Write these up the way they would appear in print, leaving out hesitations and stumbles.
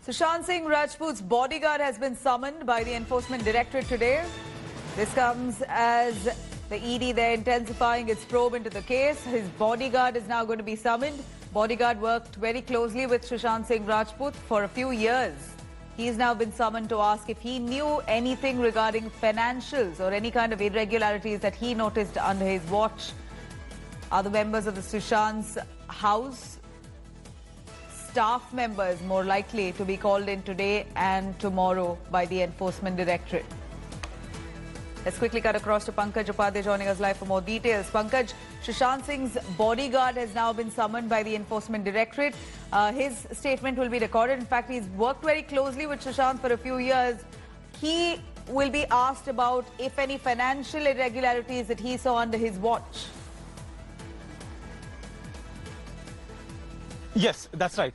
Sushant Singh Rajput's bodyguard has been summoned by the Enforcement Directorate today. This comes as the ED there intensifying its probe into the case. His bodyguard is now going to be summoned. Bodyguard worked very closely with Sushant Singh Rajput for a few years. He's now been summoned to ask if he knew anything regarding financials or any kind of irregularities that he noticed under his watch. Other members of the Sushant's house, staff members more likely to be called in today and tomorrow by the Enforcement Directorate. Let's quickly cut across to Pankaj Upadhyay joining us live for more details. Pankaj, Sushant Singh's bodyguard has now been summoned by the Enforcement Directorate. His statement will be recorded. In fact, he's worked very closely with Sushant for a few years. He will be asked about if any financial irregularities that he saw under his watch. Yes, that's right.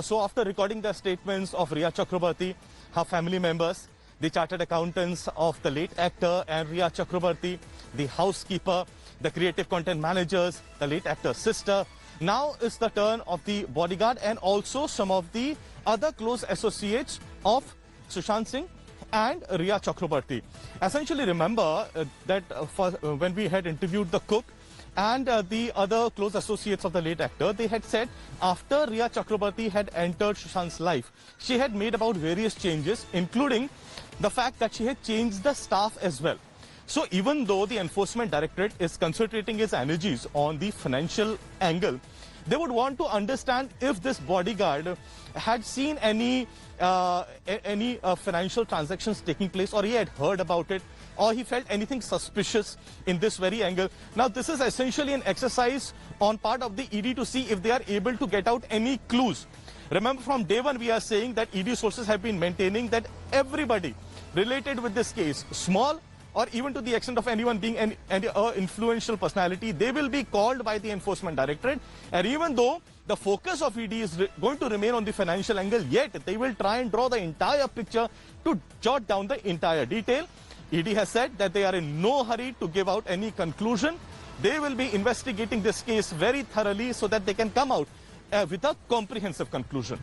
So after recording the statements of Rhea Chakrabarti, her family members, the chartered accountants of the late actor and Rhea Chakrabarti, the housekeeper, the creative content managers, the late actor's sister, now is the turn of the bodyguard and also some of the other close associates of Sushant Singh and Rhea Chakrabarti. Essentially remember that when we had interviewed the cook and the other close associates of the late actor, they had said after Rhea Chakrabarti had entered Sushant's life, she had made about various changes, including the fact that she had changed the staff as well. So even though the Enforcement Directorate is concentrating its energies on the financial angle, they would want to understand if this bodyguard had seen any financial transactions taking place, or he had heard about it, or he felt anything suspicious in this very angle. Now, this is essentially an exercise on part of the ED to see if they are able to get out any clues. Remember, from day one, we are saying that ED sources have been maintaining that everybody related with this case, small or even to the extent of anyone being an influential personality, they will be called by the Enforcement Directorate. And even though the focus of ED is going to remain on the financial angle, yet they will try and draw the entire picture to jot down the entire detail. ED has said that they are in no hurry to give out any conclusion. They will be investigating this case very thoroughly so that they can come out with a comprehensive conclusion.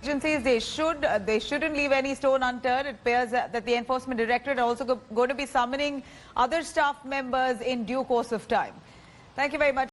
Agencies, they shouldn't leave any stone unturned. It appears that the Enforcement Directorate are also going to be summoning other staff members in due course of time. Thank you very much.